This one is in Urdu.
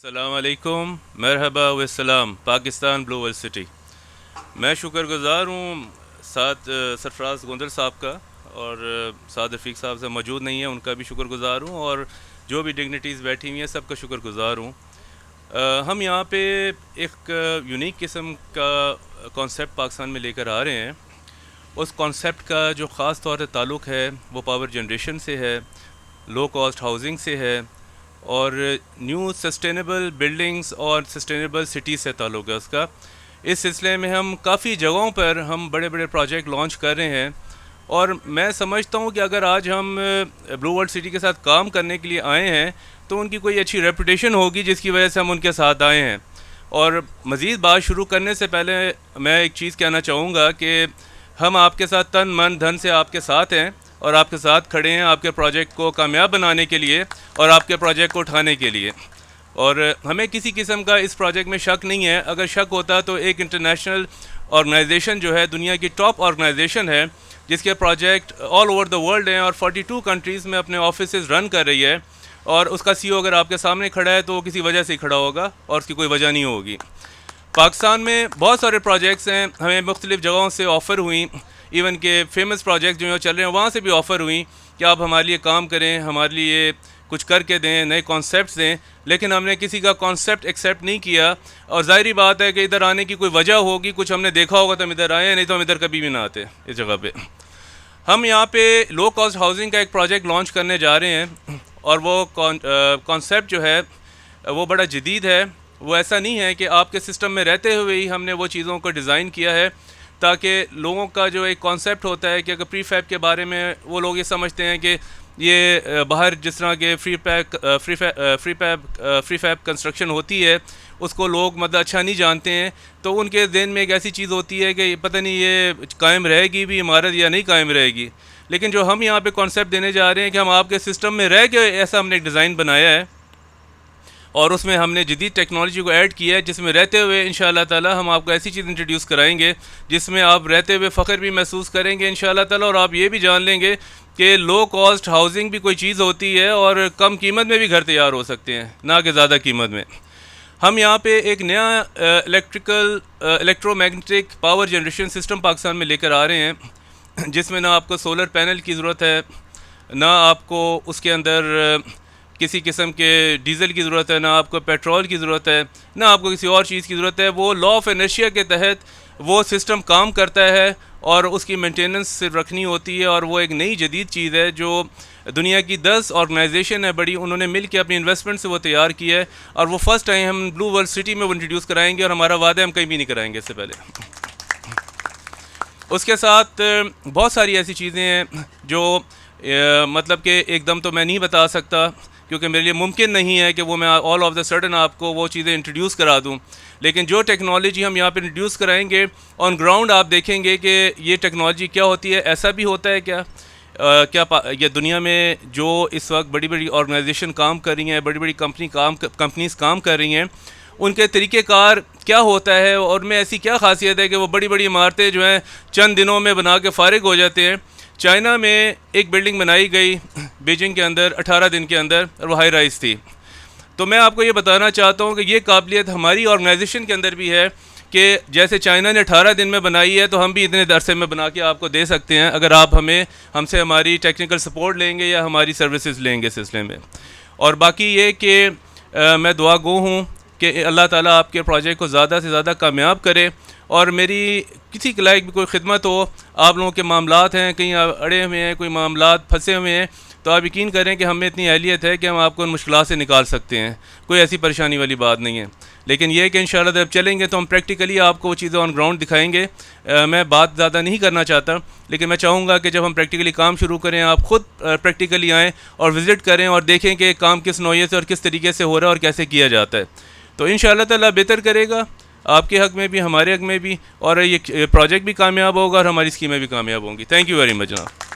السلام علیکم، مرحبا والسلام پاکستان بلو ورلڈ سٹی. میں شکر گزار ہوں ساتھ سرفراز گوندل صاحب کا، اور سعد رفیق صاحب سے موجود نہیں ہیں، ان کا بھی شکر گزار ہوں، اور جو بھی ڈگنیٹیز بیٹھی ہوئی ہیں سب کا شکر گزار ہوں. ہم یہاں پہ ایک یونیک قسم کا کانسیپٹ پاکستان میں لے کر آ رہے ہیں. اس کانسیپٹ کا جو خاص طور سے تعلق ہے وہ پاور جنریشن سے ہے، لو کاسٹ ہاؤسنگ سے ہے، اور نیو سسٹینیبل بلڈنگز اور سسٹینیبل سٹیز سے تعلق ہے اس کا. اس سلسلے میں ہم کافی جگہوں پر ہم بڑے بڑے پروجیکٹ لانچ کر رہے ہیں، اور میں سمجھتا ہوں کہ اگر آج ہم بلو ورلڈ سٹی کے ساتھ کام کرنے کے لیے آئے ہیں تو ان کی کوئی اچھی ریپوٹیشن ہوگی جس کی وجہ سے ہم ان کے ساتھ آئے ہیں. اور مزید بات شروع کرنے سے پہلے میں ایک چیز کہنا چاہوں گا کہ ہم آپ کے ساتھ تن من دھن سے آپ کے ساتھ ہیں، اور آپ کے ساتھ کھڑے ہیں آپ کے پروجیکٹ کو کامیاب بنانے کے لیے اور آپ کے پروجیکٹ کو اٹھانے کے لیے. اور ہمیں کسی قسم کا اس پروجیکٹ میں شک نہیں ہے. اگر شک ہوتا تو ایک انٹرنیشنل آرگنائزیشن جو ہے، دنیا کی ٹاپ آرگنائزیشن ہے، جس کے project all over the world ہیں اور 42 کنٹریز میں اپنے آفیسز رن کر رہی ہے، اور اس کا سی او اگر آپ کے سامنے کھڑا ہے تو وہ کسی وجہ سے ہی کھڑا ہوگا، اور اس کی کوئی وجہ نہیں ہوگی. پاکستان میں بہت سارے پروجیکٹس ہیں، ہمیں مختلف جگہوں سے آفر ہوئیں، ایون کہ فیمس پروجیکٹ جو چل رہے ہیں وہاں سے بھی آفر ہوئیں کہ آپ ہمارے لیے کام کریں، ہمارے لیے کچھ کر کے دیں، نئے کانسیپٹس دیں. لیکن ہم نے کسی کا کانسیپٹ ایکسیپٹ نہیں کیا، اور ظاہری بات ہے کہ ادھر آنے کی کوئی وجہ ہوگی، کچھ ہم نے دیکھا ہوگا تو ہم ادھر آئے ہیں، نہیں تو ہم ادھر کبھی بھی نہ آتے اس جگہ پہ. ہم یہاں پہ لو کاسٹ ہاؤسنگ کا ایک پروجیکٹ لانچ کرنے جا رہے ہیں، اور وہ کانسیپٹ جو ہے وہ بڑا جدید ہے. وہ ایسا نہیں ہے کہ آپ کے سسٹم میں رہتے ہوئے ہی ہم نے وہ چیزوں کو ڈیزائن کیا ہے، تاکہ لوگوں کا جو ایک کانسیپٹ ہوتا ہے کہ اگر پری فیب کے بارے میں وہ لوگ یہ سمجھتے ہیں کہ یہ باہر جس طرح کے فری فیب کنسٹرکشن ہوتی ہے اس کو لوگ مطلب اچھا نہیں جانتے ہیں، تو ان کے ذہن میں ایک ایسی چیز ہوتی ہے کہ پتہ نہیں یہ قائم رہے گی بھی عمارت یا نہیں قائم رہے گی. لیکن جو ہم یہاں پہ کانسیپٹ دینے جا رہے ہیں کہ ہم آپ کے سسٹم میں رہ کے ایسا ہم نے ایک ڈیزائن بنایا ہے، اور اس میں ہم نے جدید ٹیکنالوجی کو ایڈ کیا ہے، جس میں رہتے ہوئے انشاءاللہ تعالی ہم آپ کو ایسی چیز انٹروڈیوس کرائیں گے جس میں آپ رہتے ہوئے فخر بھی محسوس کریں گے انشاءاللہ تعالی، اور آپ یہ بھی جان لیں گے کہ لو کاسٹ ہاؤسنگ بھی کوئی چیز ہوتی ہے، اور کم قیمت میں بھی گھر تیار ہو سکتے ہیں، نہ کہ زیادہ قیمت میں. ہم یہاں پہ ایک نیا electro magnetic power generation system Pakistan میں لے کر آ رہے ہیں، جس میں نہ آپ کو سولر پینل کی ضرورت ہے، نہ آپ کو اس کے اندر کسی قسم کے ڈیزل کی ضرورت ہے، نہ آپ کو پیٹرول کی ضرورت ہے، نہ آپ کو کسی اور چیز کی ضرورت ہے. وہ لا آف انرشیا کے تحت وہ سسٹم کام کرتا ہے، اور اس کی مینٹیننس صرف رکھنی ہوتی ہے. اور وہ ایک نئی جدید چیز ہے جو دنیا کی 10 آرگنائزیشن ہے بڑی، انہوں نے مل کے اپنی انویسٹمنٹ سے وہ تیار کی ہے، اور وہ فرسٹ ٹائم ہم بلو ورلڈ سٹی میں وہ انٹروڈیوس کرائیں گے، اور ہمارا وعدہ ہے ہم کہیں بھی نہیں کرائیں گے اس سے پہلے. اس کے ساتھ بہت ساری ایسی چیزیں ہیں جو مطلب کہ ایک دم تو میں نہیں بتا سکتا، کیونکہ میرے لیے ممکن نہیں ہے کہ وہ میں آل آف دا سڈن آپ کو وہ چیزیں انٹروڈیوس کرا دوں. لیکن جو ٹیکنالوجی ہم یہاں پہ انٹروڈیوس کرائیں گے آن گراؤنڈ آپ دیکھیں گے کہ یہ ٹیکنالوجی کیا ہوتی ہے. ایسا بھی ہوتا ہے کیا یہ دنیا میں جو اس وقت بڑی بڑی آرگنائزیشن کام کر رہی ہیں، بڑی بڑی کمپنیز کام کر رہی ہیں، ان کے طریقہ کار کیا ہوتا ہے، اور میں ایسی کیا خاصیت ہے کہ وہ بڑی بڑی عمارتیں جو ہیں چند دنوں میں بنا کے فارغ ہو جاتے ہیں. چائنا میں ایک بلڈنگ بنائی گئی بیجنگ کے اندر 18 دن کے اندر، اور وہ ہائی رائز تھی. تو میں آپ کو یہ بتانا چاہتا ہوں کہ یہ قابلیت ہماری آرگنائزیشن کے اندر بھی ہے کہ جیسے چائنا نے 18 دن میں بنائی ہے تو ہم بھی اتنے عرصے میں بنا کے آپ کو دے سکتے ہیں، اگر آپ ہم سے ہماری ٹیکنیکل سپورٹ لیں گے یا ہماری سروسز لیں گے سلسلے میں. اور باقی یہ کہ میں دعا گو ہوں کہ اللہ تعالیٰ آپ کے پروجیکٹ کو زیادہ سے زیادہ کامیاب کرے. اور میری کسی کے لائق بھی کوئی خدمت ہو، آپ لوگوں کے معاملات ہیں کہیں اڑے ہوئے ہیں، کوئی معاملات پھنسے ہوئے ہیں، تو آپ یقین کریں کہ ہم میں اتنی اہلیت ہے کہ ہم آپ کو ان مشکلات سے نکال سکتے ہیں. کوئی ایسی پریشانی والی بات نہیں ہے. لیکن یہ کہ انشاءاللہ جب چلیں گے تو ہم پریکٹیکلی آپ کو وہ چیزیں آن گراؤنڈ دکھائیں گے. میں بات زیادہ نہیں کرنا چاہتا، لیکن میں چاہوں گا کہ جب ہم پریکٹیکلی کام شروع کریں آپ خود پریکٹیکلی آئیں اور وزٹ کریں اور دیکھیں کہ کام کس نوعیت سے اور کس طریقے سے ہو رہا ہے اور کیسے کیا جاتا ہے. تو انشاءاللہ تعالیٰ بہتر کرے گا آپ کے حق میں بھی، ہمارے حق میں بھی، اور یہ پروجیکٹ بھی کامیاب ہوگا اور ہماری اسکیمیں بھی کامیاب ہوں گی. تھینک یو ویری مچ جناب.